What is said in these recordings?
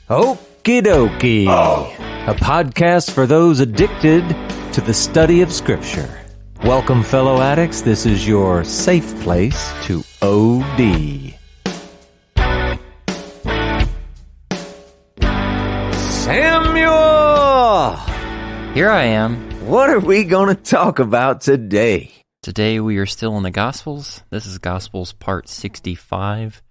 Okie dokie, a podcast for those addicted to the study of Scripture. Welcome, fellow addicts. This is your safe place to OD. Samuel! Here I am. What are we going to talk about today? Today we are still in the Gospels. This is Gospels part 65.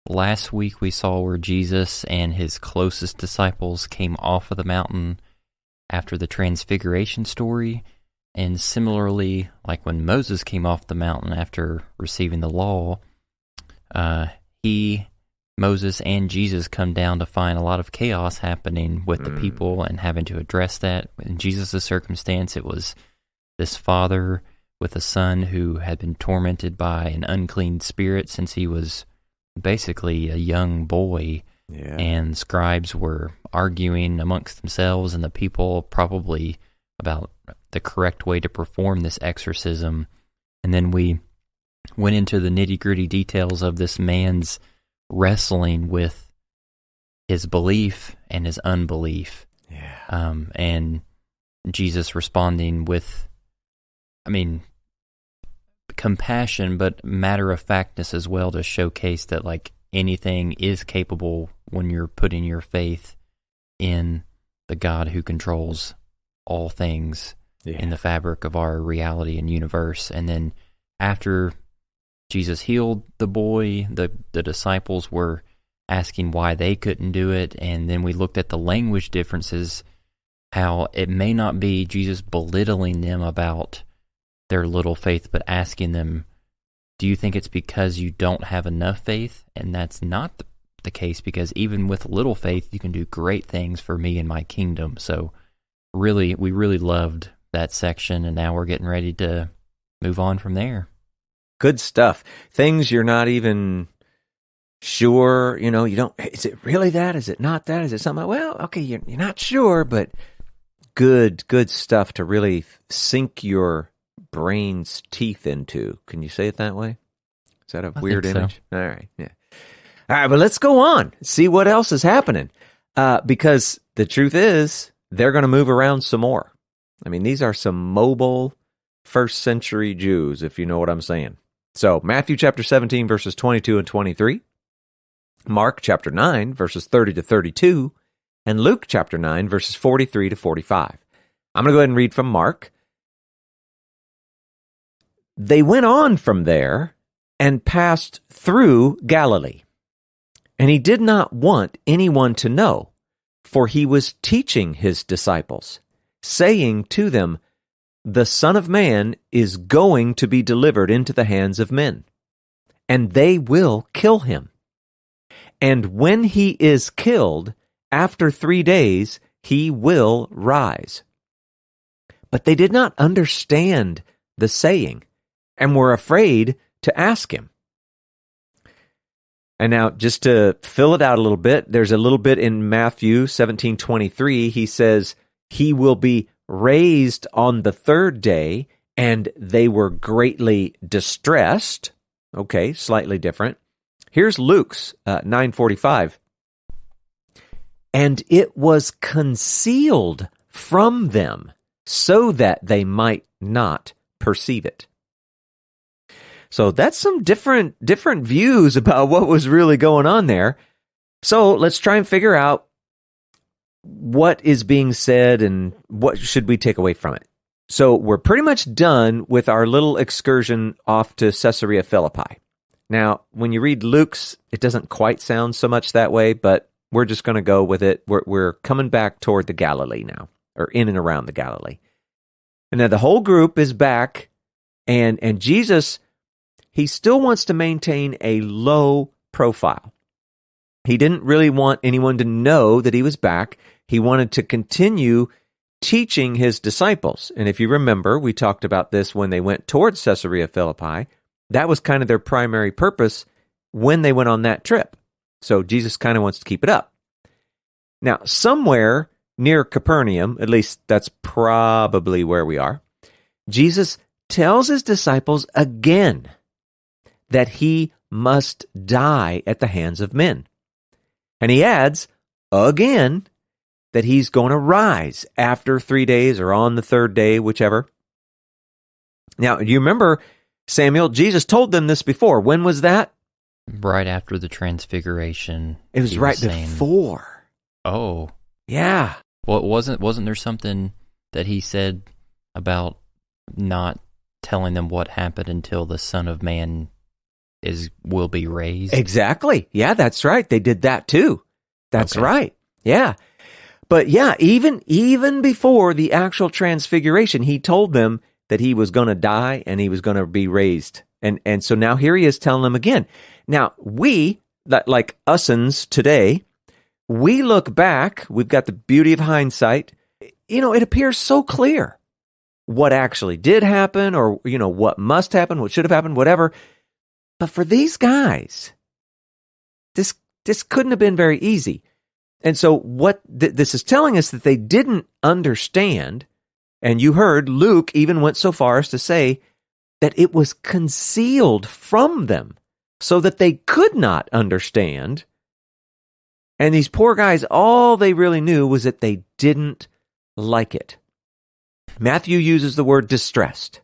Last week we saw where Jesus and his closest disciples came off of the mountain after the Transfiguration story. And similarly, like when Moses came off the mountain after receiving the law, Moses and Jesus come down to find a lot of chaos happening with the people and having to address that. In Jesus' circumstance, it was this father with a son who had been tormented by an unclean spirit since he was basically a young boy. Yeah. And scribes were arguing amongst themselves and the people probably about the correct way to perform this exorcism. And then we went into the nitty-gritty details of this man's wrestling with his belief and his unbelief. Yeah. And Jesus responding with, compassion, but matter-of-factness as well, to showcase that like anything is capable when you're putting your faith in the God who controls all things in the fabric of our reality and universe. And then after Jesus healed the boy, the disciples were asking why they couldn't do it, and then we looked at the language differences, how it may not be Jesus belittling them about their little faith, but asking them, do you think it's because you don't have enough faith? And that's not the case, because even with little faith, you can do great things for me and my kingdom. So we really loved that section, and now we're getting ready to move on from there. Good stuff. Things you're not even sure, you don't, is it really that? Is it not that? Is it something? Well, okay, you're not sure, but good stuff to really sink your brain's teeth into. Can you say it that way? Is that a weird image? So. All right, yeah. All right, but let's go on, see what else is happening. Because the truth is, they're going to move around some more. These are some mobile first century Jews, if you know what I'm saying. So, Matthew chapter 17, verses 22 and 23, Mark chapter 9, verses 30 to 32, and Luke chapter 9, verses 43 to 45. I'm going to go ahead and read from Mark. They went on from there and passed through Galilee. And he did not want anyone to know, for he was teaching his disciples, saying to them, the Son of Man is going to be delivered into the hands of men, and they will kill him. And when he is killed, after 3 days, he will rise. But they did not understand the saying, and were afraid to ask him. And now, just to fill it out a little bit, there's a little bit in Matthew 17:23. He says, he will be raised on the third day, and they were greatly distressed. Okay, slightly different. Here's Luke's 9:45. And it was concealed from them so that they might not perceive it. So that's some different views about what was really going on there. So let's try and figure out what is being said and what should we take away from it. So we're pretty much done with our little excursion off to Caesarea Philippi. Now, when you read Luke's, it doesn't quite sound so much that way, but we're just going to go with it. We're coming back toward the Galilee now, or in and around the Galilee. And now the whole group is back, and Jesus, he still wants to maintain a low profile. He didn't really want anyone to know that he was back. He wanted to continue teaching his disciples. And if you remember, we talked about this when they went towards Caesarea Philippi. That was kind of their primary purpose when they went on that trip. So Jesus kind of wants to keep it up. Now, somewhere near Capernaum, at least that's probably where we are, Jesus tells his disciples again that he must die at the hands of men. And he adds, again that he's going to rise after 3 days or on the third day, whichever. Now, you remember, Samuel, Jesus told them this before. When was that? Right after the transfiguration. It was right before. Oh. Yeah. Well, wasn't there something that he said about not telling them what happened until the Son of Man will be raised? Exactly. Yeah, that's right. They did that too. That's Okay. right. Yeah. But yeah, even before the actual transfiguration, he told them that he was going to die and he was going to be raised. And so now here he is telling them again. Now, we, like us'uns today, we look back, we've got the beauty of hindsight. It appears so clear what actually did happen, or, what must happen, what should have happened, whatever. But for these guys, this couldn't have been very easy. And so what this is telling us that they didn't understand, and you heard Luke even went so far as to say that it was concealed from them so that they could not understand. And these poor guys, all they really knew was that they didn't like it. Matthew uses the word distressed.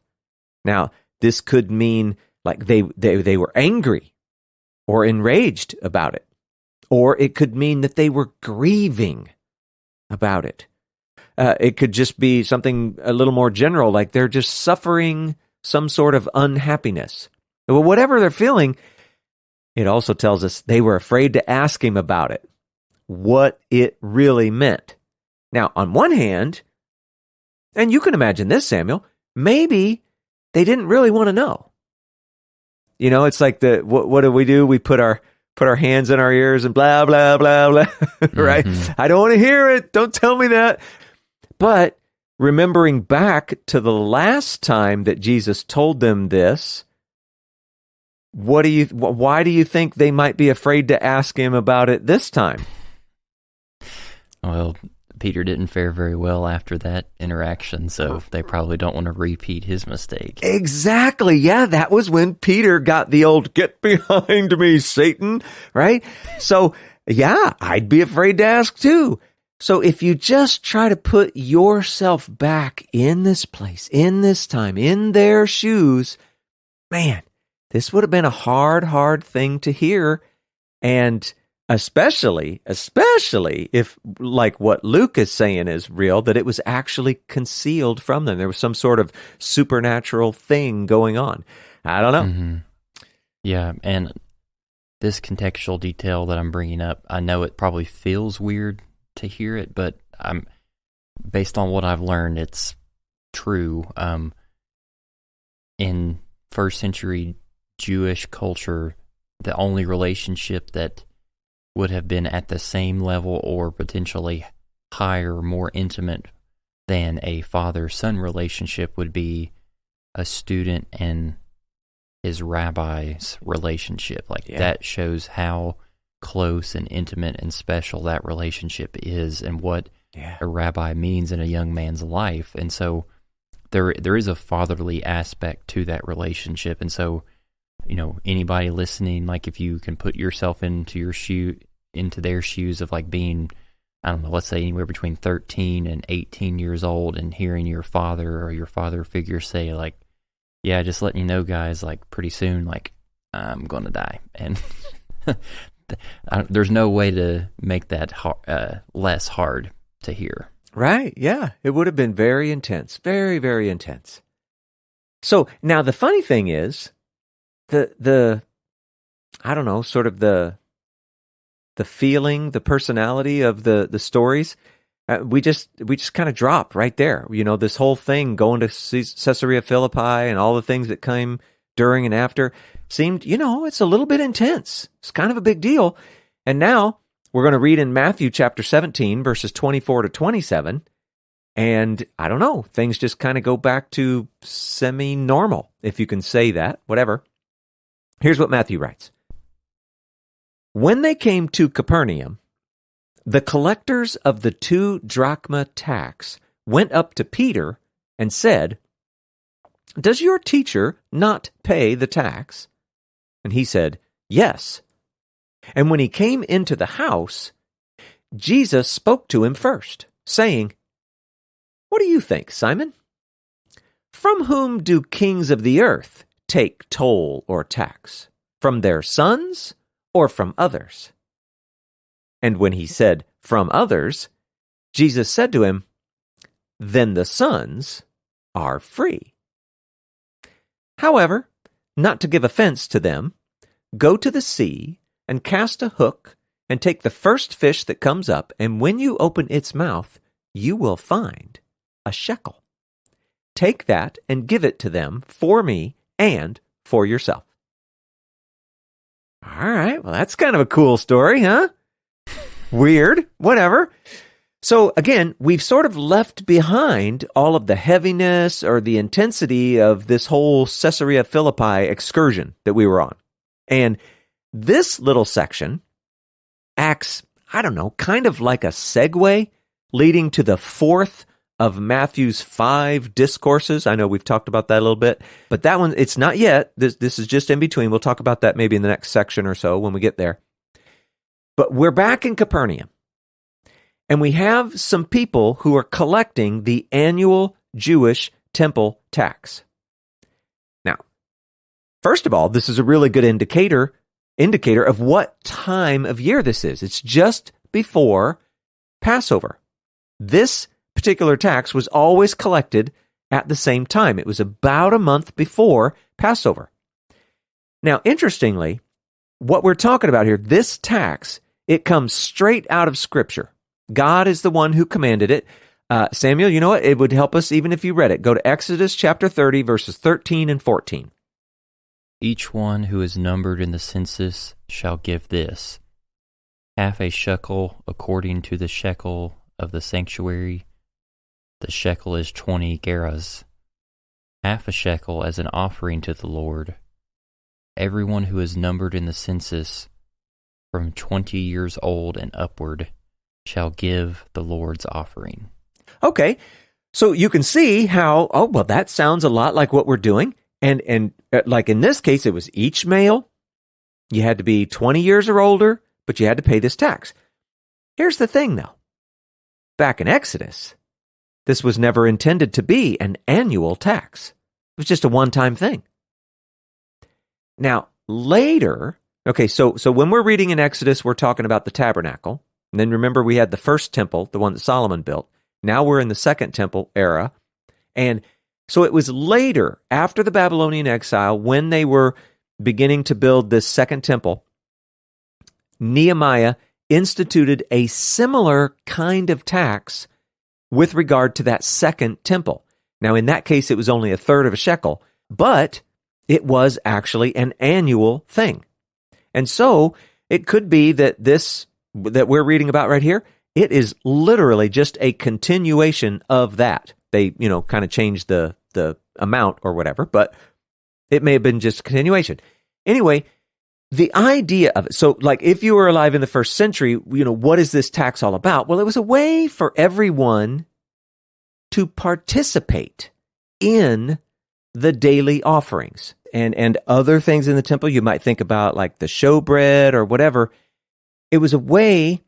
Now, this could mean like they were angry or enraged about it. Or it could mean that they were grieving about it. It could just be something a little more general, like they're just suffering some sort of unhappiness. Well, whatever they're feeling, it also tells us they were afraid to ask him about it, what it really meant. Now, on one hand, and you can imagine this, Samuel, maybe they didn't really want to know. It's like what do? We put our hands in our ears and blah, blah, blah, blah, right? Mm-hmm. I don't want to hear it. Don't tell me that. But remembering back to the last time that Jesus told them this, why do you think they might be afraid to ask him about it this time? Well, Peter didn't fare very well after that interaction, so they probably don't want to repeat his mistake. Exactly. Yeah, that was when Peter got the old, "Get behind me, Satan," right? So, yeah, I'd be afraid to ask too. So if you just try to put yourself back in this place, in this time, in their shoes, man, this would have been a hard thing to hear. And especially if, like what Luke is saying is real, that it was actually concealed from them. There was some sort of supernatural thing going on. I don't know. Mm-hmm. Yeah, and this contextual detail that I'm bringing up, I know it probably feels weird to hear it, but based on what I've learned, it's true. In first century Jewish culture, the only relationship that would have been at the same level or potentially higher, more intimate than a father-son relationship would be a student and his rabbi's relationship. That shows how close and intimate and special that relationship is, and what a rabbi means in a young man's life. And so there is a fatherly aspect to that relationship. And so, anybody listening, like if you can put yourself into their shoes of like being, I don't know, let's say anywhere between 13 and 18 years old, and hearing your father or your father figure say like, "Yeah, just letting you know, guys, like pretty soon, like I'm going to die." And there's no way to make that less hard to hear. Right, yeah. It would have been very intense, very, very intense. So now the funny thing is, the I don't know, sort of the feeling, the personality of the stories, we just kind of drop right there. This whole thing going to Caesarea Philippi and all the things that came during and after seemed, it's a little bit intense. It's kind of a big deal. And now we're going to read in Matthew chapter 17, verses 24 to 27. And I don't know, things just kind of go back to semi-normal, if you can say that, whatever. Here's what Matthew writes. When they came to Capernaum, the collectors of the 2 drachma tax went up to Peter and said, "Does your teacher not pay the tax?" And he said, "Yes." And when he came into the house, Jesus spoke to him first, saying, "What do you think, Simon? From whom do kings of the earth take toll or tax? From their sons or from others?" And when he said, "From others," Jesus said to him, "Then the sons are free. However, not to give offense to them, go to the sea and cast a hook and take the first fish that comes up, and when you open its mouth, you will find a shekel. Take that and give it to them for me and for yourself." All right, well, that's kind of a cool story, huh? Weird, whatever. So again, we've sort of left behind all of the heaviness or the intensity of this whole Caesarea Philippi excursion that we were on. And this little section acts, I don't know, kind of like a segue leading to the fourth of Matthew's 5 discourses. I know we've talked about that a little bit, but that one, it's not yet. This is just in between. We'll talk about that maybe in the next section or so when we get there. But we're back in Capernaum. And we have some people who are collecting the annual Jewish temple tax. Now, first of all, this is a really good indicator of what time of year this is. It's just before Passover. This particular tax was always collected at the same time. It was about a month before Passover. Now, interestingly, what we're talking about here, this tax, it comes straight out of Scripture. God is the one who commanded it. Samuel, you know what? It would help us even if you read it. Go to Exodus chapter 30, verses 13 and 14. Each one who is numbered in the census shall give this, half a shekel according to the shekel of the sanctuary. The shekel is 20 gerahs, half a shekel as an offering to the Lord. Everyone who is numbered in the census from 20 years old and upward shall give the Lord's offering. Okay, so you can see how, that sounds a lot like what we're doing. And like in this case, it was each male. You had to be 20 years or older, but you had to pay this tax. Here's the thing, though. Back in Exodus, this was never intended to be an annual tax. It was just a one-time thing. Now, later, okay, so when we're reading in Exodus, we're talking about the tabernacle. And then remember, we had the first temple, the one that Solomon built. Now we're in the second temple era. And so it was later, after the Babylonian exile, when they were beginning to build this second temple, Nehemiah instituted a similar kind of tax with regard to that second temple. Now, in that case, it was only a third of a shekel, but it was actually an annual thing. And so it could be that this that we're reading about right here, it is literally just a continuation of that. They, kind of changed the amount or whatever, but it may have been just a continuation. Anyway, the idea of it, so like if you were alive in the first century, what is this tax all about? Well, it was a way for everyone to participate in the daily offerings and other things in the temple. You might think about like the showbread or whatever. It was a way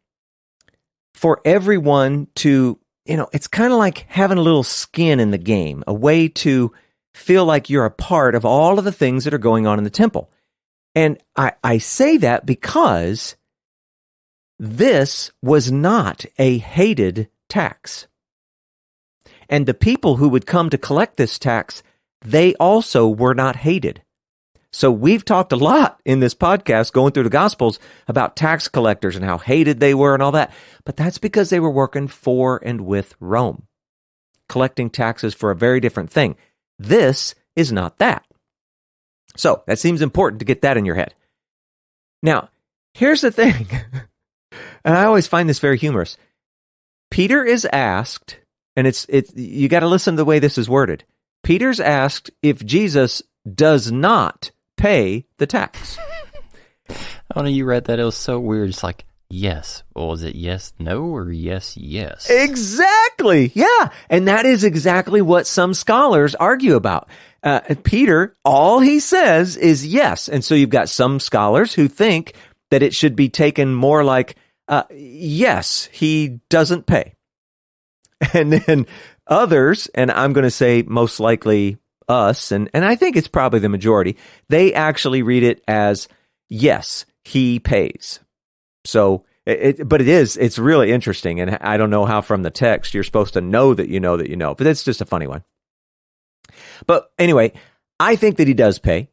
for everyone to, it's kind of like having a little skin in the game, a way to feel like you're a part of all of the things that are going on in the temple. And I say that because this was not a hated tax. And the people who would come to collect this tax, they also were not hated. So we've talked a lot in this podcast going through the Gospels about tax collectors and how hated they were and all that. But that's because they were working for and with Rome, collecting taxes for a very different thing. This is not that. So that seems important to get that in your head. Now, here's the thing, and I always find this very humorous. Peter is asked, and it's you got to listen to the way this is worded. Peter's asked if Jesus does not pay the tax. I don't know, you read that, it was so weird. It's like, yes. Well, is it yes, no, or yes, yes? Exactly. Yeah. And that is exactly what some scholars argue about. Peter, all he says is yes. And so you've got some scholars who think that it should be taken more like, Yes, he doesn't pay. And then others, and I'm going to say most likely us, and I think it's probably the majority, they actually read it as, yes, he pays. So, it's really interesting, and I don't know how from the text you're supposed to know that you know that you know, but it's just a funny one. But anyway, I think that he does pay,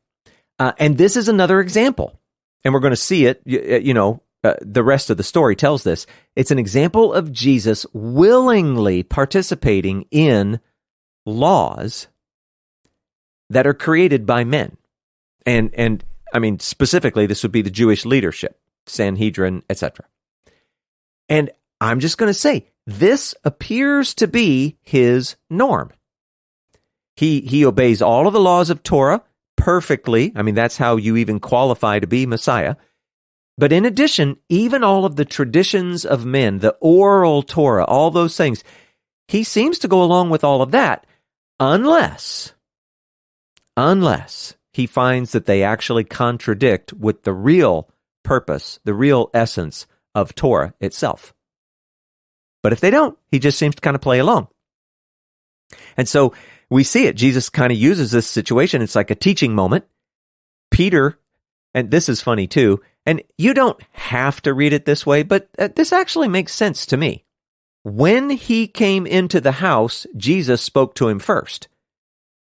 and this is another example, and we're going to see it, the rest of the story tells this. It's an example of Jesus willingly participating in laws that are created by men. And I mean, specifically, this would be the Jewish leadership, Sanhedrin, etc. And I'm just going to say, this appears to be his norm. He obeys all of the laws of Torah perfectly. I mean, that's how you even qualify to be Messiah. But in addition, even all of the traditions of men, the oral Torah, all those things, he seems to go along with all of that, unless he finds that they actually contradict with the real purpose, the real essence of Torah itself. But if they don't, he just seems to kind of play along. And so we see it. Jesus kind of uses this situation. It's like a teaching moment. Peter, and this is funny too, and you don't have to read it this way, but this actually makes sense to me. When he came into the house, Jesus spoke to him first.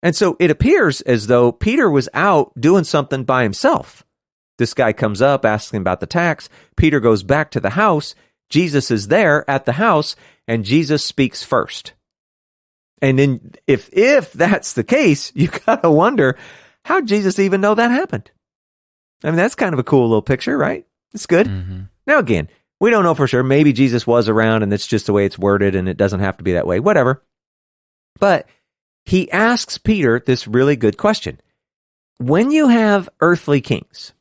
And so it appears as though Peter was out doing something by himself. This guy comes up, asking about the tax. Peter goes back to the house. Jesus is there at the house, and Jesus speaks first. And then if that's the case, you got to wonder, how'd Jesus even know that happened? I mean, that's kind of a cool little picture, right? It's good. Mm-hmm. Now, again, we don't know for sure. Maybe Jesus was around and it's just the way it's worded and it doesn't have to be that way, whatever. But he asks Peter this really good question. When you have earthly kings,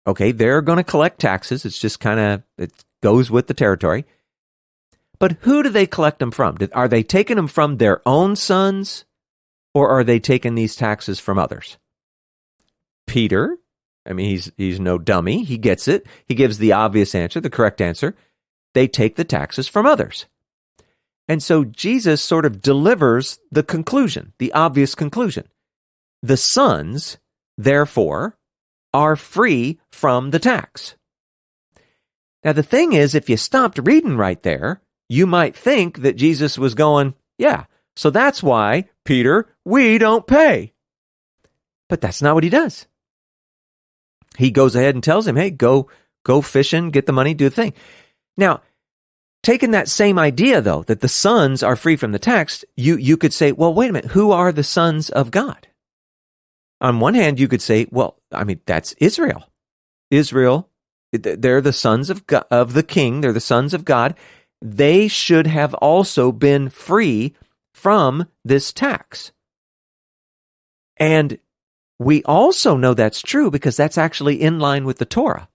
okay, they're going to collect taxes. It's just kind of, it goes with the territory. But who do they collect them from? Are they taking them from their own sons, or are they taking these taxes from others? Peter, I mean, he's no dummy. He gets it. He gives the obvious answer, the correct answer. They take the taxes from others. And so Jesus sort of delivers the conclusion, the obvious conclusion. The sons, therefore, are free from the tax. Now, the thing is, if you stopped reading right there, you might think that Jesus was going, yeah, so that's why, Peter, we don't pay. But that's not what he does. He goes ahead and tells him, hey, go fishing, get the money, do the thing. Now, taking that same idea, though, that the sons are free from the tax, you could say, well, wait a minute, who are the sons of God? On one hand, you could say, well, I mean, that's Israel. Israel, they're the sons of God, of the king, they're the sons of God. They should have also been free from this tax. And we also know that's true because that's actually in line with the Torah.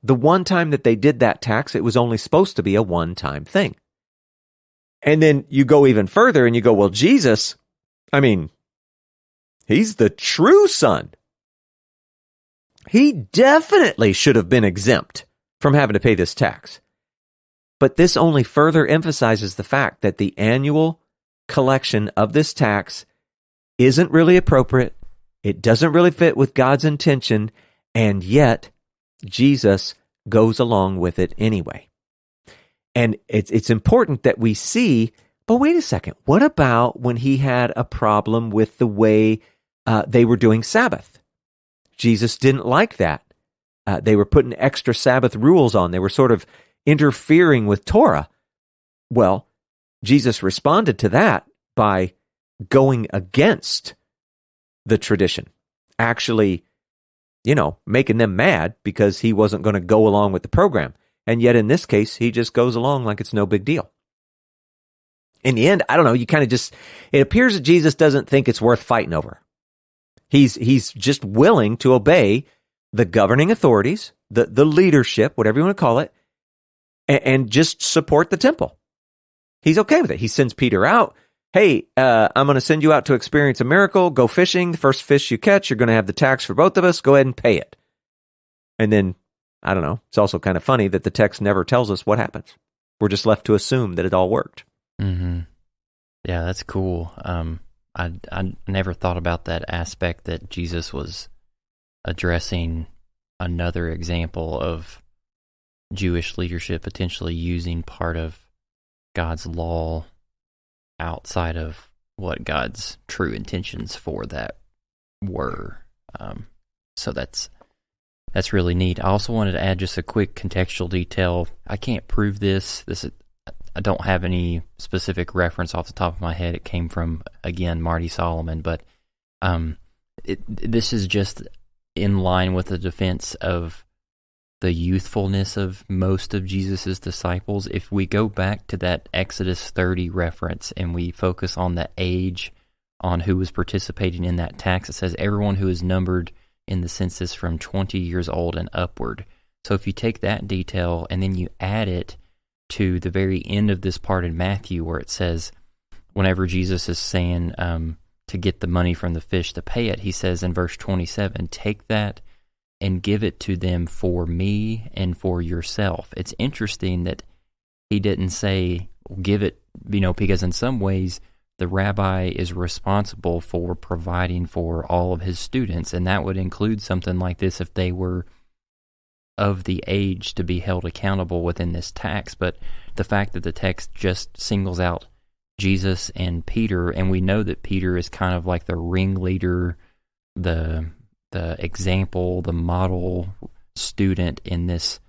The one time that they did that tax, it was only supposed to be a one-time thing. And then you go even further and you go, well, Jesus, I mean, he's the true son. He definitely should have been exempt from having to pay this tax. But this only further emphasizes the fact that the annual collection of this tax isn't really appropriate. It doesn't really fit with God's intention, and yet Jesus goes along with it anyway. And it's important that we see, but wait a second, what about when he had a problem with the way they were doing Sabbath? Jesus didn't like that. They were putting extra Sabbath rules on. They were sort of interfering with Torah. Well, Jesus responded to that by going against the tradition, actually, making them mad because he wasn't going to go along with the program. And yet in this case, he just goes along like it's no big deal. In the end, I don't know, you kind of just, it appears that Jesus doesn't think it's worth fighting over. He's just willing to obey the governing authorities, the leadership, whatever you want to call it, and just support the temple. He's okay with it. He sends Peter out. Hey, I'm going to send you out to experience a miracle. Go fishing. The first fish you catch, you're going to have the tax for both of us. Go ahead and pay it. And then I don't know. It's also kind of funny that the text never tells us what happens. We're just left to assume that it all worked. Mm-hmm. Yeah, that's cool. I never thought about that aspect that Jesus was addressing another example of Jewish leadership potentially using part of God's law outside of what God's true intentions for that were. So that's really neat. I also wanted to add just a quick contextual detail. I can't prove this. I don't have any specific reference off the top of my head. It came from, again, Marty Solomon, but this is just in line with the defense of the youthfulness of most of Jesus's disciples. If we go back to that Exodus 30 reference and we focus on the age on who was participating in that tax, it says everyone who is numbered in the census from 20 years old and upward. So if you take that detail and then you add it to the very end of this part in Matthew where it says, whenever Jesus is saying to get the money from the fish to pay it, he says in verse 27, take that and give it to them for me and for yourself. It's interesting that he didn't say, give it, because in some ways the rabbi is responsible for providing for all of his students, and that would include something like this if they were of the age to be held accountable within this tax. But the fact that the text just singles out Jesus and Peter, and we know that Peter is kind of like the ringleader, the example, the model student in this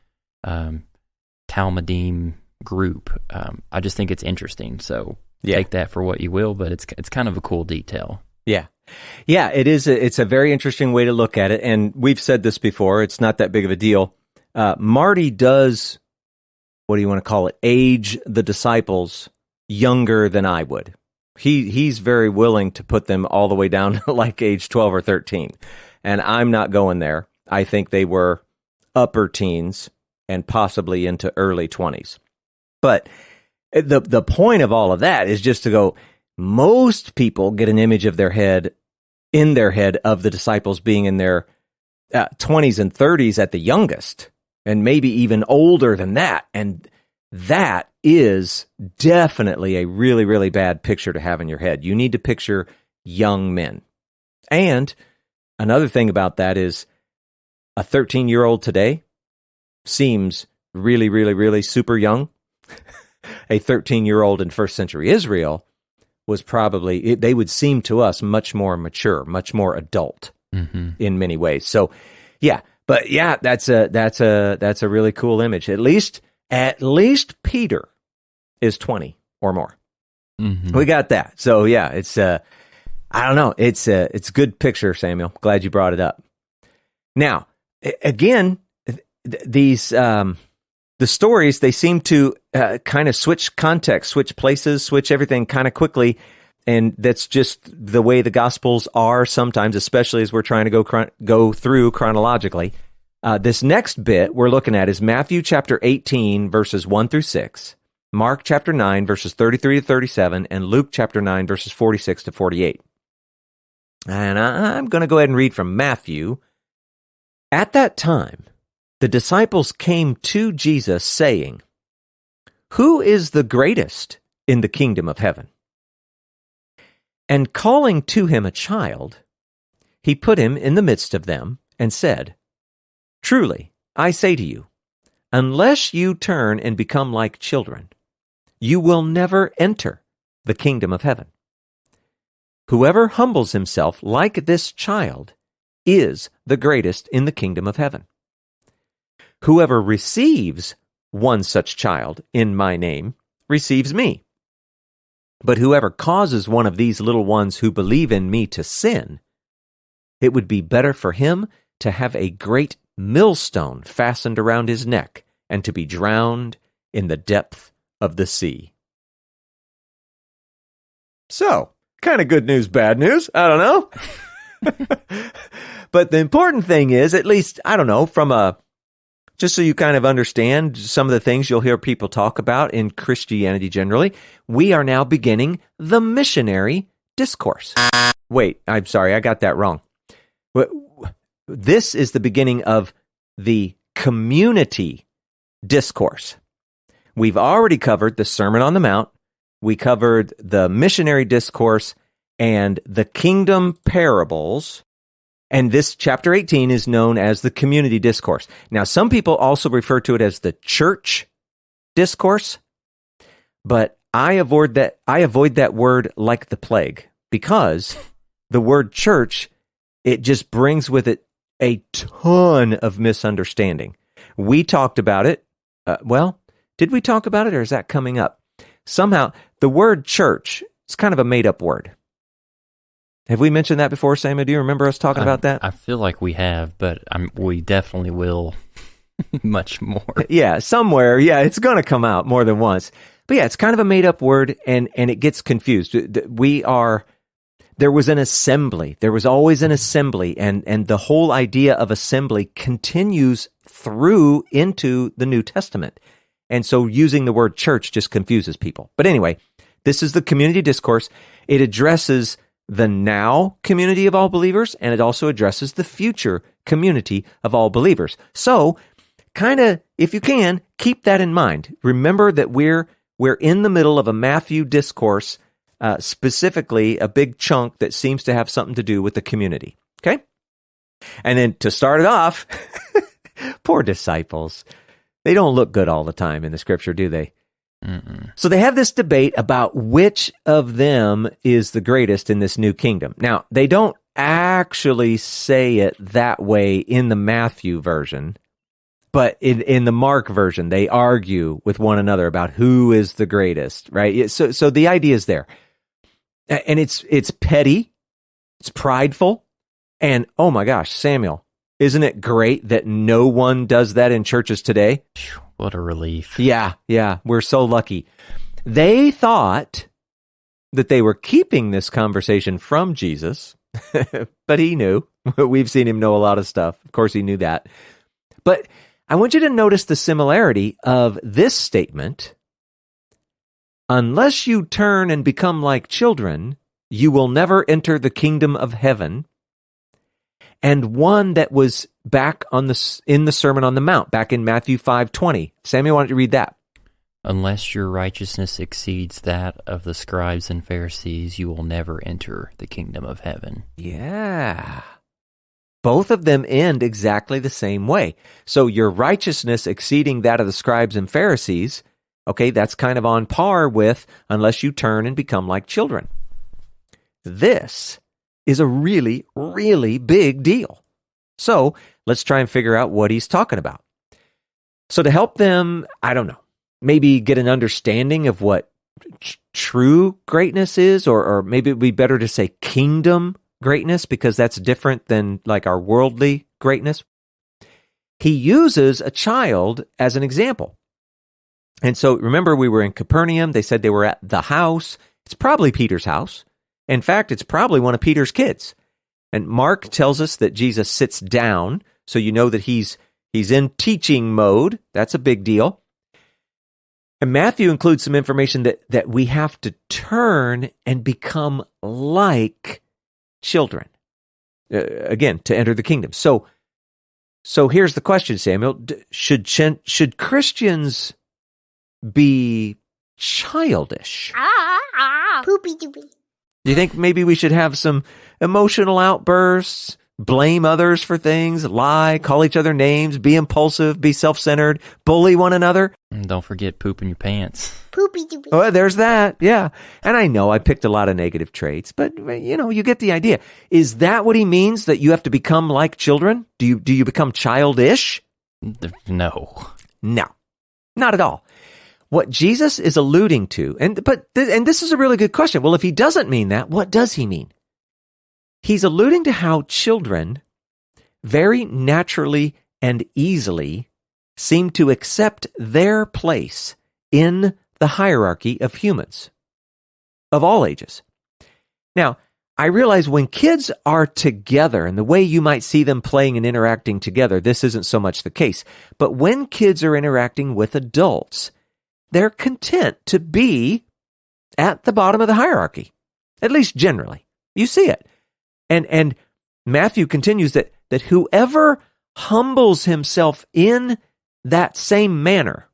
Talmudim group. I just think it's interesting. So take that for what you will, but it's kind of a cool detail. Yeah. Yeah, it is. It's a very interesting way to look at it. And we've said this before. It's not that big of a deal. Marty does, what do you want to call it, age the disciples younger than I would. He's very willing to put them all the way down to like age 12 or 13. And I'm not going there. I think they were upper teens and possibly into early 20s. But the point of all of that is just to go, most people get an image of in their head of the disciples being in their 20s and 30s at the youngest, and maybe even older than that. And that is definitely a really, really bad picture to have in your head. You need to picture young men. And another thing about that is a 13-year-old today seems really, really, really super young. A 13-year-old in first century Israel was probably, they would seem to us much more mature, much more adult in many ways. So, yeah, but yeah, that's a really cool image. At least Peter is 20 or more. Mm-hmm. We got that. So yeah, it's I don't know. It's a good picture, Samuel. Glad you brought it up. Now, again, these the stories, they seem to kind of switch context, switch places, switch everything kind of quickly. And that's just the way the Gospels are sometimes, especially as we're trying to go through chronologically. This next bit we're looking at is Matthew chapter 18, verses 1 through 6, Mark chapter 9, verses 33 to 37, and Luke chapter 9, verses 46 to 48. And I'm going to go ahead and read from Matthew. At that time, the disciples came to Jesus saying, "Who is the greatest in the kingdom of heaven?" And calling to him a child, he put him in the midst of them and said, "Truly, I say to you, unless you turn and become like children, you will never enter the kingdom of heaven. Whoever humbles himself like this child is the greatest in the kingdom of heaven. Whoever receives one such child in my name receives me. But whoever causes one of these little ones who believe in me to sin, it would be better for him to have a great millstone fastened around his neck and to be drowned in the depth of the sea." So, kind of good news, bad news, I don't know. But the important thing is, at least, I don't know, just so you kind of understand some of the things you'll hear people talk about in Christianity generally, we are now beginning the missionary discourse. Wait, I'm sorry, I got that wrong. This is the beginning of the community discourse. We've already covered the Sermon on the Mount. We covered the missionary discourse and the kingdom parables. And this chapter 18 is known as the community discourse. Now, some people also refer to it as the church discourse, but I avoid that word like the plague, because the word church, it just brings with it a ton of misunderstanding. We talked about it. Did we talk about it, or is that coming up? Somehow, the word church is kind of a made-up word. Have we mentioned that before, Samuel? Do you remember us talking about that? I feel like we have, but we definitely will much more. Yeah, somewhere. Yeah, it's going to come out more than once. But yeah, it's kind of a made-up word, and it gets confused. There was an assembly. There was always an assembly, and the whole idea of assembly continues through into the New Testament. And so using the word church just confuses people. But anyway, this is the community discourse. It addresses the now community of all believers, and it also addresses the future community of all believers. So, kind of, if you can, keep that in mind. Remember that we're in the middle of a Matthew discourse, specifically a big chunk that seems to have something to do with the community. Okay? And then to start it off, poor disciples. They don't look good all the time in the scripture, do they? Mm-mm. So they have this debate about which of them is the greatest in this new kingdom. Now, they don't actually say it that way in the Matthew version, but in the Mark version, they argue with one another about who is the greatest, right? So the idea is there. And it's petty, it's prideful, and oh my gosh, Samuel, isn't it great that no one does that in churches today? What a relief. Yeah, we're so lucky. They thought that they were keeping this conversation from Jesus, but he knew. We've seen him know a lot of stuff. Of course, he knew that. But I want you to notice the similarity of this statement. Unless you turn and become like children, you will never enter the kingdom of heaven. And one that was back in the Sermon on the Mount, back in Matthew 5:20. Samuel, why don't you read that? Unless your righteousness exceeds that of the scribes and Pharisees, you will never enter the kingdom of heaven. Yeah. Both of them end exactly the same way. So your righteousness exceeding that of the scribes and Pharisees, okay, that's kind of on par with unless you turn and become like children. This is a really, really big deal. So let's try and figure out what he's talking about. So to help them, I don't know, maybe get an understanding of what true greatness is, or maybe it would be better to say kingdom greatness, because that's different than like our worldly greatness. He uses a child as an example. And so remember, we were in Capernaum. They said they were at the house. It's probably Peter's house. In fact, it's probably one of Peter's kids. And Mark tells us that Jesus sits down, so you know that he's in teaching mode. That's a big deal. And Matthew includes some information that we have to turn and become like children, again, to enter the kingdom. So here's the question, Samuel. Should Christians be childish? Poopy doopy. Do you think maybe we should have some emotional outbursts, blame others for things, lie, call each other names, be impulsive, be self-centered, bully one another? And don't forget pooping your pants. Poopy doopy. Oh, there's that, yeah. And I know I picked a lot of negative traits, but, you get the idea. Is that what he means, that you have to become like children? Do you become childish? No. No, not at all. What Jesus is alluding to, and this is a really good question. Well, if he doesn't mean that, what does he mean? He's alluding to how children very naturally and easily seem to accept their place in the hierarchy of humans of all ages. Now, I realize when kids are together, and the way you might see them playing and interacting together, this isn't so much the case. But when kids are interacting with adults, they're content to be at the bottom of the hierarchy, at least generally. You see it. And Matthew continues that whoever humbles himself in that same manner,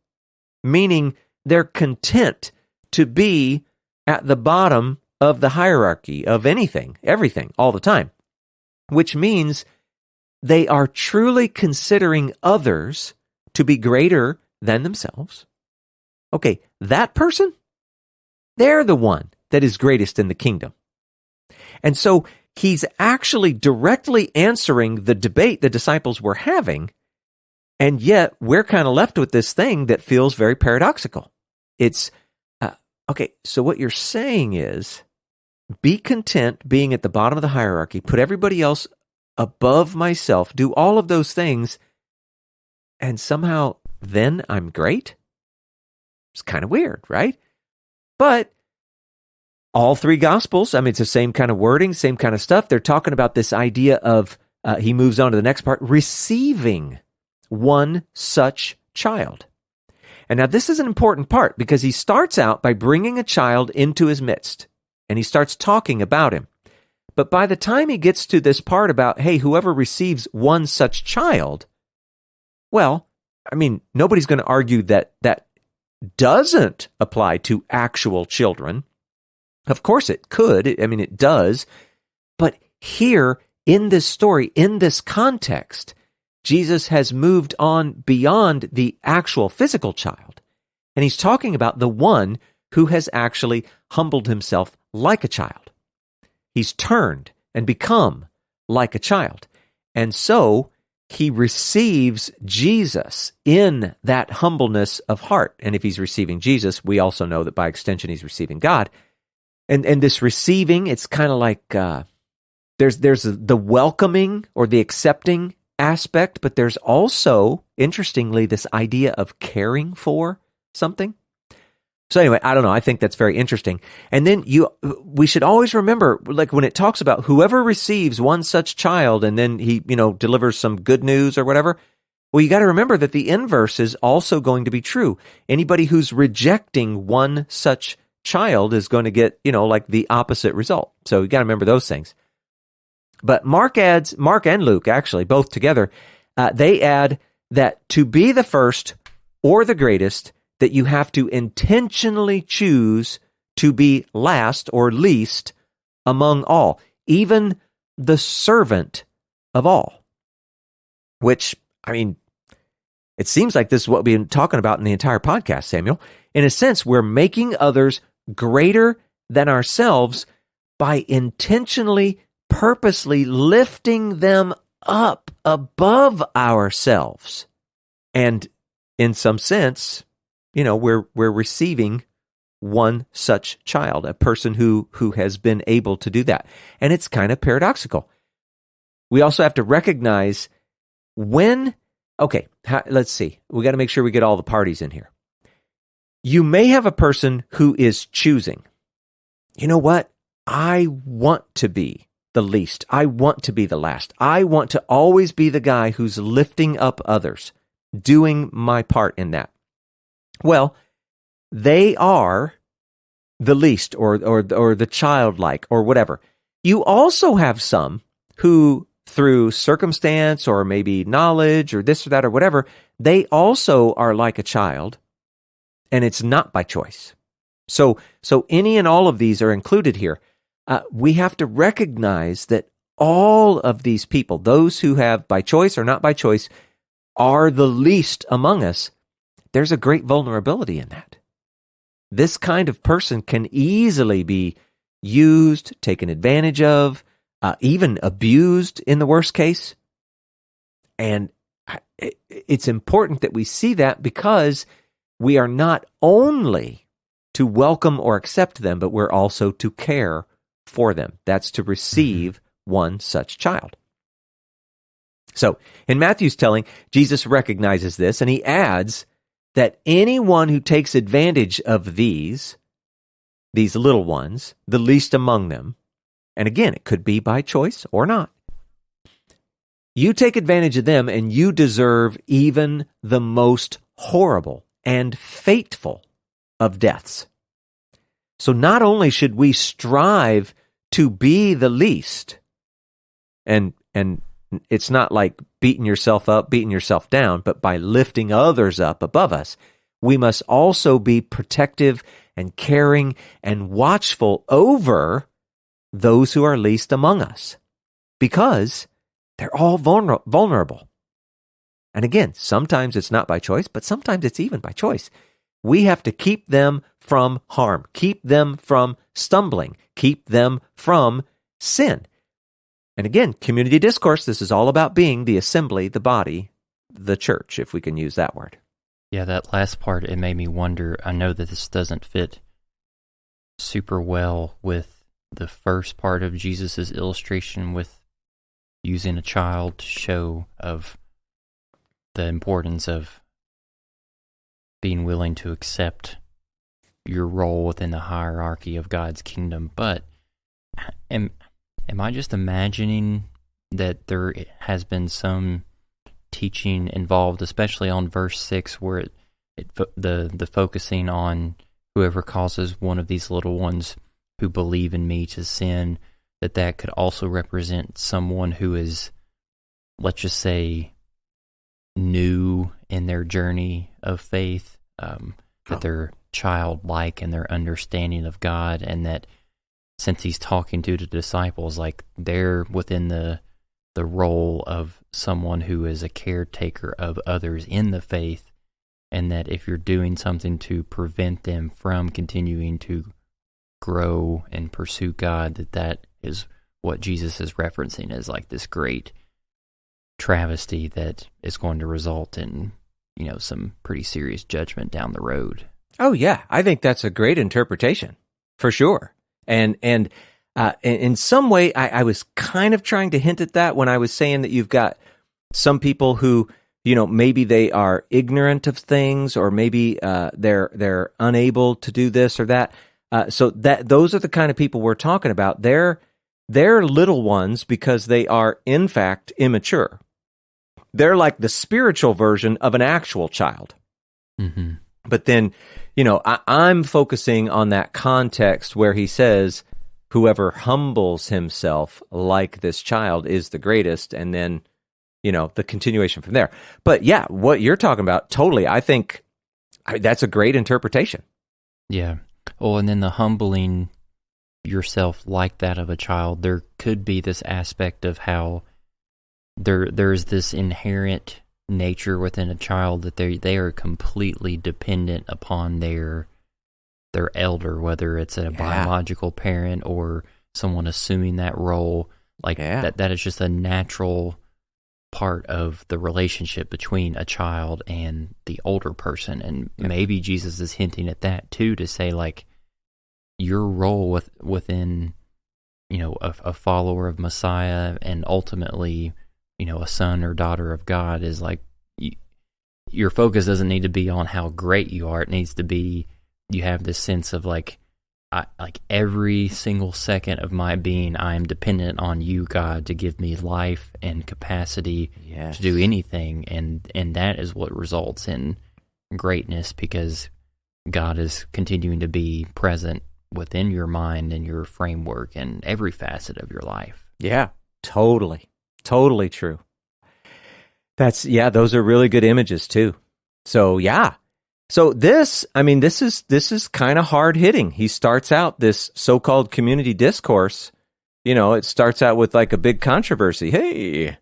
meaning they're content to be at the bottom of the hierarchy of anything, everything, all the time, which means they are truly considering others to be greater than themselves. Okay, that person, they're the one that is greatest in the kingdom. And so he's actually directly answering the debate the disciples were having, and yet we're kind of left with this thing that feels very paradoxical. It's, okay, so what you're saying is, be content being at the bottom of the hierarchy, put everybody else above myself, do all of those things, and somehow then I'm great? It's kind of weird, right? But all three Gospels, I mean, it's the same kind of wording, same kind of stuff. They're talking about this idea of, he moves on to the next part, receiving one such child. And now this is an important part because he starts out by bringing a child into his midst, and he starts talking about him. But by the time he gets to this part about, hey, whoever receives one such child, well, I mean, nobody's going to argue that that doesn't apply to actual children. Of course it could. I mean, it does. But here in this story, in this context, Jesus has moved on beyond the actual physical child. And he's talking about the one who has actually humbled himself like a child. He's turned and become like a child. And so he receives Jesus in that humbleness of heart. And if he's receiving Jesus, we also know that by extension he's receiving God. And this receiving, it's kind of like there's the welcoming or the accepting aspect, but there's also, interestingly, this idea of caring for something. So anyway, I don't know. I think that's very interesting. And then we should always remember, like when it talks about whoever receives one such child, and then he, delivers some good news or whatever. Well, you got to remember that the inverse is also going to be true. Anybody who's rejecting one such child is going to get, like the opposite result. So you got to remember those things. But Mark and Luke, actually, both together, they add that to be the first or the greatest, that you have to intentionally choose to be last or least among all, even the servant of all. Which, I mean, it seems like this is what we've been talking about in the entire podcast, Samuel. In a sense, we're making others greater than ourselves by intentionally, purposely lifting them up above ourselves. And in some sense, we're receiving one such child, a person who has been able to do that. And it's kind of paradoxical. We also have to recognize let's see. We got to make sure we get all the parties in here. You may have a person who is choosing, you know what? I want to be the least. I want to be the last. I want to always be the guy who's lifting up others, doing my part in that. Well, they are the least or the childlike or whatever. You also have some who, through circumstance or maybe knowledge or this or that or whatever, they also are like a child, and it's not by choice. So any and all of these are included here. We have to recognize that all of these people, those who have by choice or not by choice, are the least among us. There's a great vulnerability in that. This kind of person can easily be used, taken advantage of, even abused in the worst case. And it's important that we see that because we are not only to welcome or accept them, but we're also to care for them. That's to receive one such child. So in Matthew's telling, Jesus recognizes this, and he adds that anyone who takes advantage of these little ones, the least among them, and again, it could be by choice or not, you take advantage of them and you deserve even the most horrible and fateful of deaths. So not only should we strive to be the least, and It's not like beating yourself up, beating yourself down, but by lifting others up above us. We must also be protective and caring and watchful over those who are least among us, because they're all vulnerable. And again, sometimes it's not by choice, but sometimes it's even by choice. We have to keep them from harm, keep them from stumbling, keep them from sin. And again, community discourse, this is all about being the assembly, the body, the church, if we can use that word. Yeah, that last part, it made me wonder. I know that this doesn't fit super well with the first part of Jesus' illustration with using a child to show of the importance of being willing to accept your role within the hierarchy of God's kingdom. But am I just imagining that there has been some teaching involved, especially on verse 6, where the focusing on whoever causes one of these little ones who believe in me to sin, that could also represent someone who is, let's just say, new in their journey of faith, that they're childlike in their understanding of God, and that since he's talking to the disciples, like they're within the role of someone who is a caretaker of others in the faith, and that if you're doing something to prevent them from continuing to grow and pursue God, that is what Jesus is referencing as like this great travesty that is going to result in, some pretty serious judgment down the road. Oh yeah, I think that's a great interpretation, for sure. And in some way, I was kind of trying to hint at that when I was saying that you've got some people who, maybe they are ignorant of things, or maybe they're unable to do this or that. So those are the kind of people we're talking about. They're little ones because they are, in fact, immature. They're like the spiritual version of an actual child. Mm-hmm. But then, I'm focusing on that context where he says, whoever humbles himself like this child is the greatest, and then, the continuation from there. But yeah, what you're talking about, totally, I think that's a great interpretation. Yeah. Oh, and then the humbling yourself like that of a child, there could be this aspect of how there's this inherent nature within a child that they are completely dependent upon their elder, whether it's a biological parent or someone assuming that role. Like that is just a natural part of the relationship between a child and the older person. And maybe Jesus is hinting at that too, to say like your role within a follower of Messiah, and ultimately a son or daughter of God, is like your focus doesn't need to be on how great you are. It needs to be, you have this sense of like every single second of my being, I am dependent on you, God, to give me life and capacity to do anything. And that is what results in greatness, because God is continuing to be present within your mind and your framework and every facet of your life. Yeah, totally true. Those are really good images too. So this is kind of hard hitting. He starts out this so-called community discourse. It starts out with like a big controversy. Hey,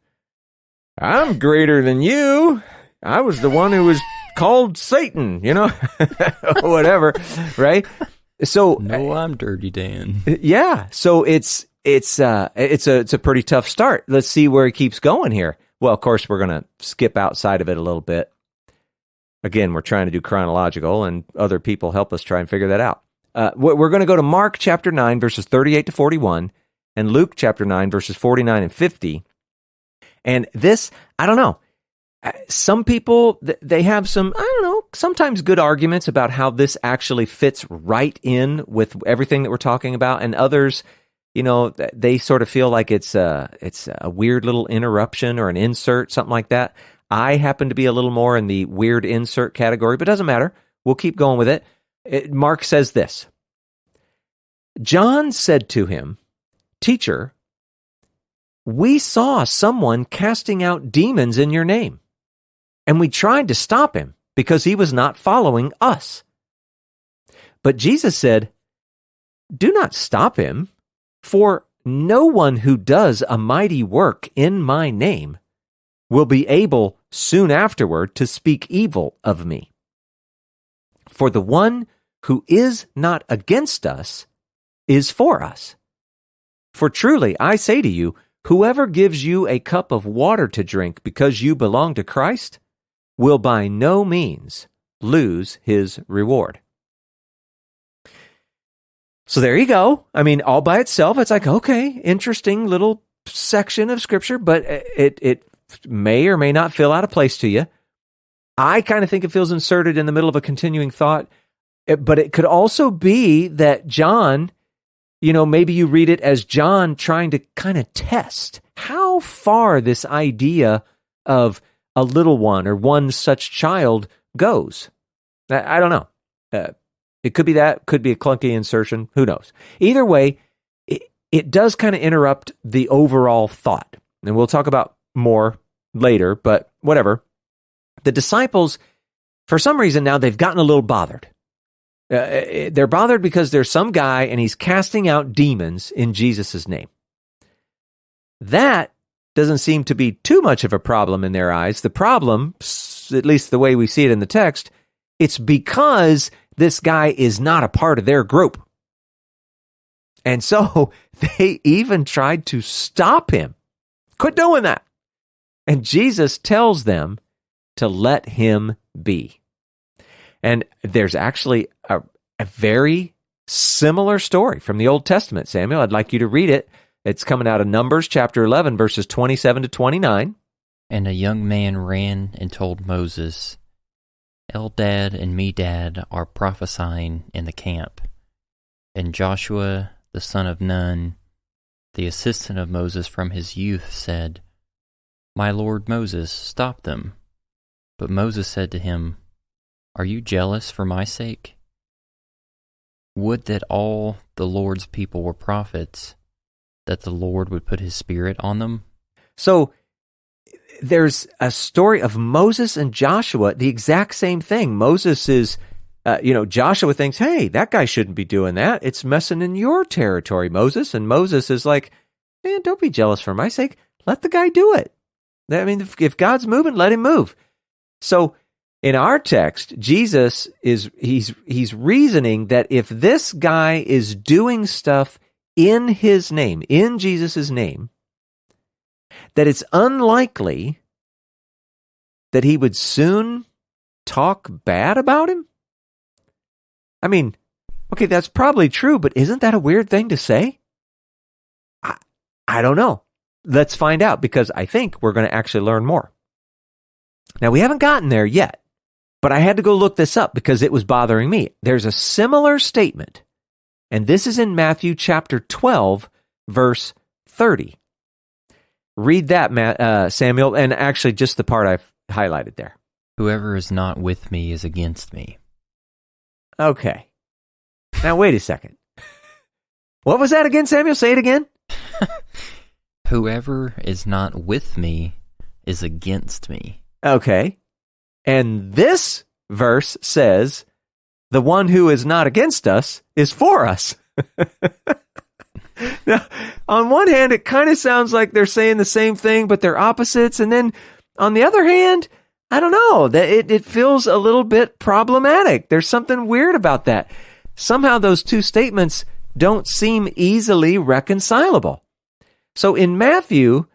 I'm greater than you. I was the one who was called Satan, whatever, right? So no, I'm Dirty Dan. Yeah. So it's a pretty tough start. Let's see where he keeps going here. Well, of course, we're going to skip outside of it a little bit. Again, we're trying to do chronological, and other people help us try and figure that out. We're going to go to Mark chapter 9, verses 38 to 41, and Luke chapter 9, verses 49 and 50. And this, I don't know. Some people, they have some, sometimes good arguments about how this actually fits right in with everything that we're talking about, and others, they sort of feel like it's a weird little interruption or an insert, something like that. I happen to be a little more in the weird insert category, but it doesn't matter. We'll keep going with it. Mark says this. John said to him, "Teacher, we saw someone casting out demons in your name, and we tried to stop him because he was not following us." But Jesus said, "Do not stop him, for no one who does a mighty work in my name will be able soon afterward to speak evil of me. For the one who is not against us is for us. For truly, I say to you, whoever gives you a cup of water to drink because you belong to Christ will by no means lose his reward." So there you go. I mean, all by itself, it's like, okay, interesting little section of scripture, but it may or may not feel out of place to you. I kind of think it feels inserted in the middle of a continuing thought, but it could also be that John, maybe you read it as John trying to kind of test how far this idea of a little one or one such child goes. I don't know. It could be that, could be a clunky insertion, who knows. Either way, it does kind of interrupt the overall thought. And we'll talk about more later, but whatever. The disciples, for some reason now, they've gotten a little bothered. They're bothered because there's some guy and he's casting out demons in Jesus' name. That doesn't seem to be too much of a problem in their eyes. The problem, at least the way we see it in the text, it's because this guy is not a part of their group. And so they even tried to stop him. Quit doing that. And Jesus tells them to let him be. And there's actually a very similar story from the Old Testament, Samuel. I'd like you to read it. It's coming out of Numbers chapter 11, verses 27 to 29. "And a young man ran and told Moses, Eldad and Medad are prophesying in the camp. And Joshua, the son of Nun, the assistant of Moses from his youth, said, My lord Moses, stop them. But Moses said to him, Are you jealous for my sake? Would that all the Lord's people were prophets, that the Lord would put his spirit on them." So there's a story of Moses and Joshua, the exact same thing. Moses is, Joshua thinks, hey, that guy shouldn't be doing that. It's messing in your territory, Moses. And Moses is like, man, don't be jealous for my sake. Let the guy do it. I mean, if God's moving, let him move. So in our text, Jesus he's reasoning that if this guy is doing stuff in his name, in Jesus' name, that it's unlikely that he would soon talk bad about him? I mean, okay, that's probably true, but isn't that a weird thing to say? I don't know. Let's find out, because I think we're going to actually learn more. Now, we haven't gotten there yet, but I had to go look this up because it was bothering me. There's a similar statement, and this is in Matthew chapter 12, verse 30. Read that, Samuel, and actually just the part I've highlighted there. "Whoever is not with me is against me." Okay. Now, wait a second. What was that again, Samuel? Say it again. "Whoever is not with me is against me." Okay. And this verse says, the one who is not against us is for us. Now, on one hand, it kind of sounds like they're saying the same thing, but they're opposites. And then on the other hand, I don't know, that it feels a little bit problematic. There's something weird about that. Somehow those two statements don't seem easily reconcilable. So in Matthew,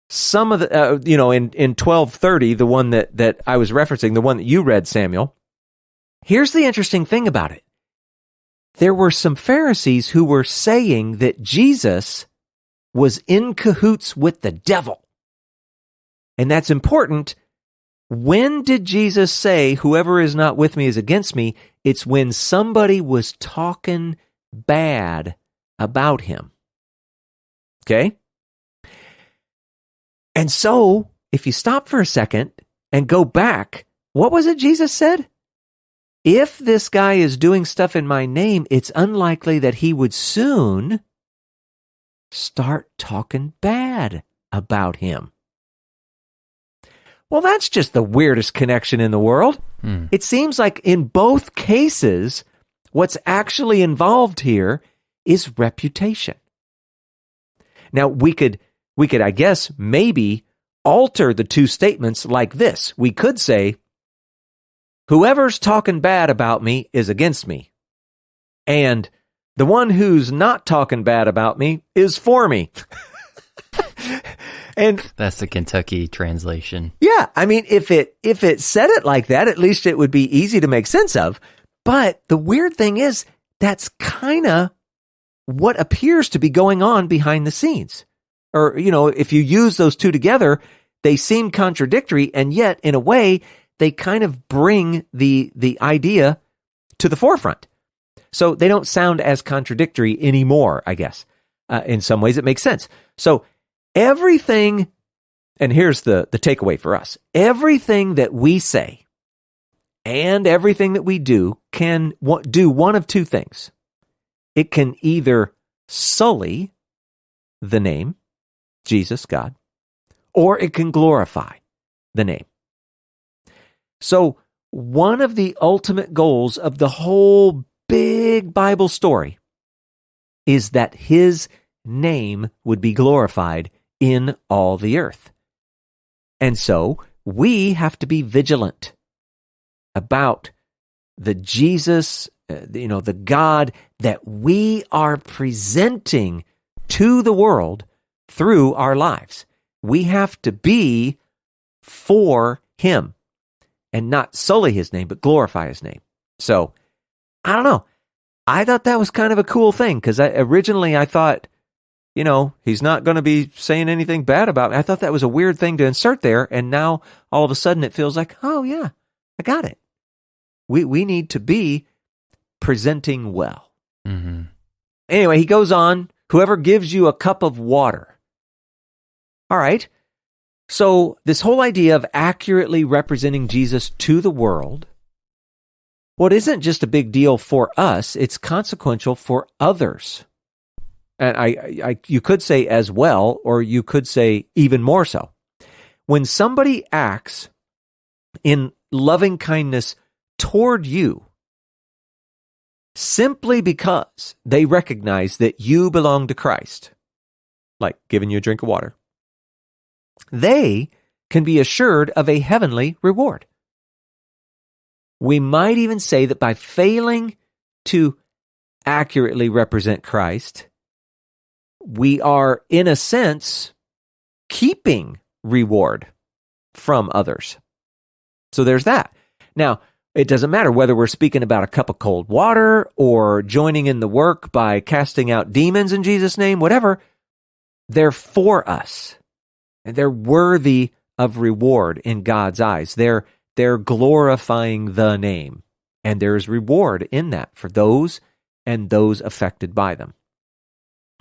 some of the, in 12:30, the one that I was referencing, the one that you read, Samuel, here's the interesting thing about it. There were some Pharisees who were saying that Jesus was in cahoots with the devil. And that's important. When did Jesus say, whoever is not with me is against me? It's when somebody was talking bad about him. Okay? And so, if you stop for a second and go back, what was it Jesus said? If this guy is doing stuff in my name, it's unlikely that he would soon start talking bad about him. Well, that's just the weirdest connection in the world. It seems like in both cases, what's actually involved here is reputation. Now, we could, I guess, maybe alter the two statements like this. We could say, whoever's talking bad about me is against me, and the one who's not talking bad about me is for me. And that's the Kentucky translation. Yeah, I mean, if it said it like that, at least it would be easy to make sense of. But the weird thing is, that's kind of what appears to be going on behind the scenes. Or, if you use those two together, they seem contradictory, and yet, in a way, they kind of bring the idea to the forefront. So they don't sound as contradictory anymore, I guess. In some ways, it makes sense. So everything, and here's the takeaway for us, everything that we say and everything that we do can do one of two things. It can either sully the name, Jesus, God, or it can glorify the name. So one of the ultimate goals of the whole big Bible story is that his name would be glorified in all the earth. And so we have to be vigilant about the Jesus, the God that we are presenting to the world through our lives. We have to be for him and not sully his name, but glorify his name. So, I don't know. I thought that was kind of a cool thing, because originally I thought, he's not going to be saying anything bad about me. I thought that was a weird thing to insert there, and now all of a sudden it feels like, oh yeah, I got it. We need to be presenting well. Mm-hmm. Anyway, he goes on, whoever gives you a cup of water. All right. So this whole idea of accurately representing Jesus to the world, well, it isn't just a big deal for us, it's consequential for others. And you could say as well, or you could say even more so. When somebody acts in loving kindness toward you, simply because they recognize that you belong to Christ, like giving you a drink of water, they can be assured of a heavenly reward. We might even say that by failing to accurately represent Christ, we are, in a sense, keeping reward from others. So there's that. Now, it doesn't matter whether we're speaking about a cup of cold water or joining in the work by casting out demons in Jesus' name, whatever. They're for us. And they're worthy of reward in God's eyes. They're glorifying the name. And there's reward in that for those and those affected by them.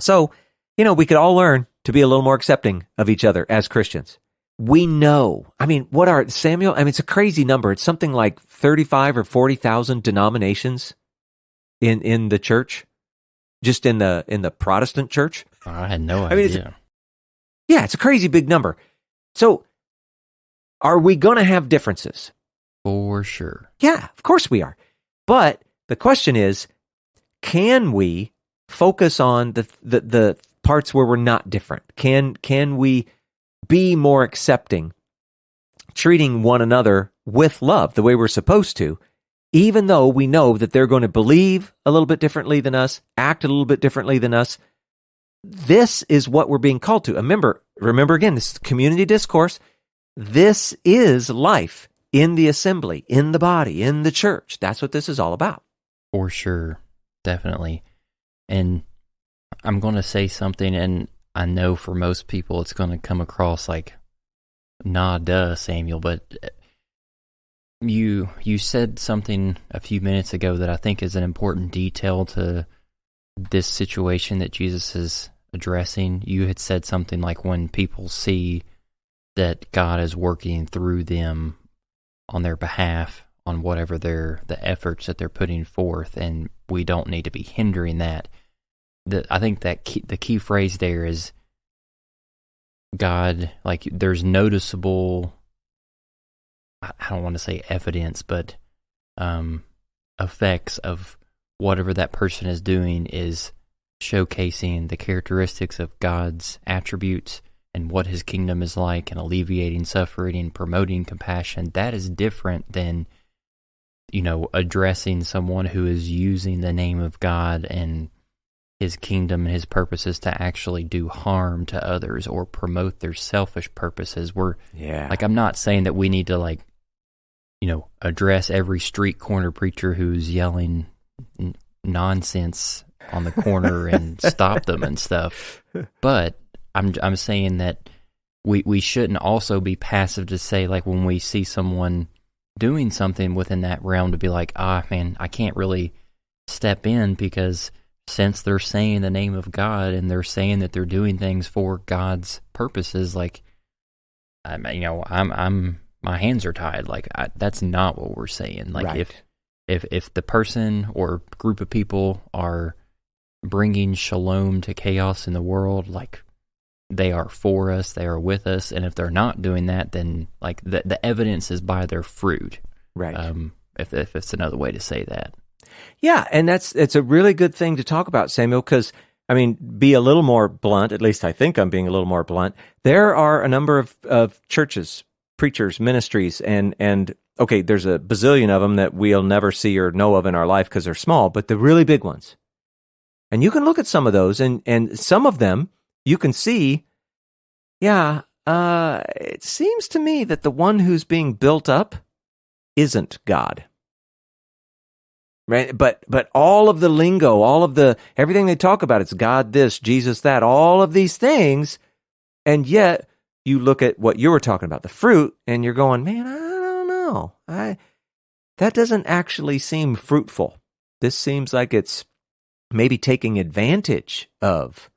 So, we could all learn to be a little more accepting of each other as Christians. We know, Samuel? It's a crazy number. It's something like 35 or 40,000 denominations in the church, just in the Protestant church. I had no idea. It's a crazy big number. So, are we going to have differences? For sure. Yeah, of course we are. But the question is, can we focus on the parts where we're not different? Can we be more accepting, treating one another with love the way we're supposed to, even though we know that they're going to believe a little bit differently than us, act a little bit differently than us? This is what we're being called to. Remember again, this is community discourse. This is life in the assembly, in the body, in the church. That's what this is all about. For sure. Definitely. And I'm going to say something, and I know for most people it's going to come across like, nah, duh, Samuel, but you said something a few minutes ago that I think is an important detail to this situation that Jesus is addressing. You had said something like, when people see that God is working through them on their behalf, on whatever the efforts that they're putting forth, and we don't need to be hindering that. I think that the key phrase there is God, like there's noticeable, I don't want to say evidence, but effects of whatever that person is doing is showcasing the characteristics of God's attributes and what his kingdom is like, and alleviating suffering and promoting compassion. That is different than, addressing someone who is using the name of God and his kingdom and his purposes to actually do harm to others or promote their selfish purposes. I'm not saying that we need to address every street corner preacher who's yelling nonsense on the corner and stop them and stuff. But I'm saying that we shouldn't also be passive to say, like, when we see someone doing something within that realm, to be like, man, I can't really step in, because since they're saying the name of God and they're saying that they're doing things for God's purposes, like, I'm my hands are tied. Like, that's not what we're saying. Like, right. if the person or group of people are bringing shalom to chaos in the world, like, they are for us, they are with us, and if they're not doing that, then like the evidence is by their fruit. Right. If it's another way to say that. Yeah, and it's a really good thing to talk about, Samuel, because, be a little more blunt, at least I think I'm being a little more blunt. There are a number of churches, preachers, ministries, and okay, there's a bazillion of them that we'll never see or know of in our life because they're small, but the really big ones. And you can look at some of those, and some of them, you can see, it seems to me that the one who's being built up isn't God. Right? But all of the lingo, everything they talk about, it's God this, Jesus that, all of these things, and yet you look at what you were talking about, the fruit, and you're going, man, I don't know. That doesn't actually seem fruitful. This seems like it's maybe taking advantage of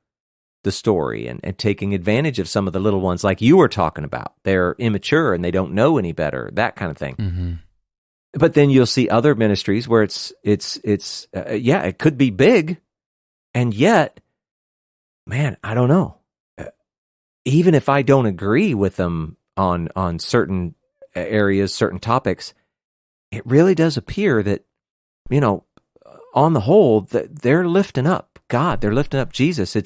the story and taking advantage of some of the little ones like you were talking about. They're immature and they don't know any better, that kind of thing. Mm-hmm. But then you'll see other ministries where it could be big, and yet, man, I don't know. Even if I don't agree with them on certain areas, certain topics, it really does appear that, on the whole, that they're lifting up God, they're lifting up Jesus.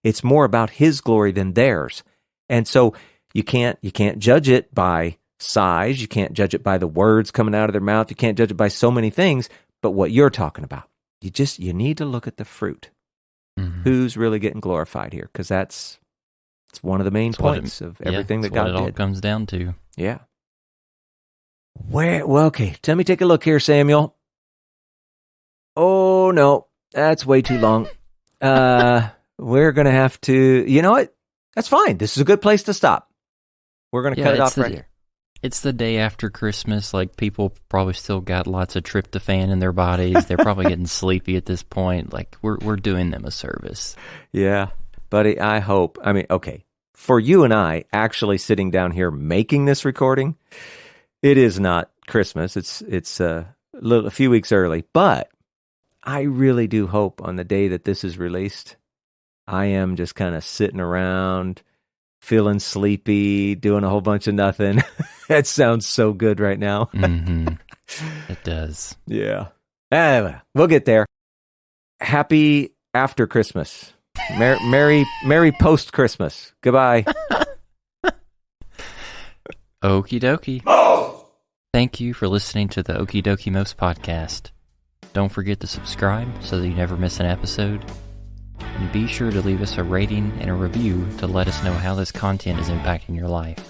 It's more about his glory than theirs. And so you can't judge it by size, you can't judge it by the words coming out of their mouth, you can't judge it by so many things, but what you're talking about, you need to look at the fruit. Mm-hmm. Who's really getting glorified here? Because it's one of the main points of everything that God did. What it all comes down to. Yeah. Okay, let me take a look here, Samuel. Oh, no, that's way too long. We're going to have to, you know what? That's fine. This is a good place to stop. We're going to cut it off right here. It's the day after Christmas. Like, people probably still got lots of tryptophan in their bodies. They're probably getting sleepy at this point. Like, we're doing them a service. Yeah, buddy, I hope. Okay, for you and I actually sitting down here making this recording, it is not Christmas. It's a few weeks early, but I really do hope on the day that this is released, I am just kind of sitting around, feeling sleepy, doing a whole bunch of nothing. That sounds so good right now. Mm-hmm. It does. Yeah. Anyway, we'll get there. Happy after Christmas. Merry post-Christmas. Goodbye. Okie dokie. Thank you for listening to the Okie Dokie Most podcast. Don't forget to subscribe so that you never miss an episode. And be sure to leave us a rating and a review to let us know how this content is impacting your life.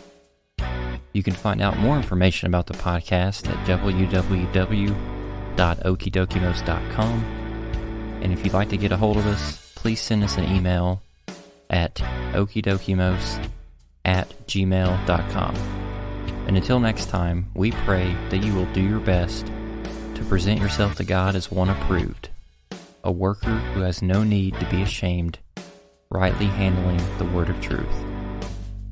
You can find out more information about the podcast at www.okidokimos.com. And if you'd like to get a hold of us, please send us an email at okidokimos@gmail.com. And until next time, we pray that you will do your best to present yourself to God as one approved, a worker who has no need to be ashamed, rightly handling the word of truth.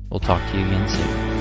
We'll talk to you again soon.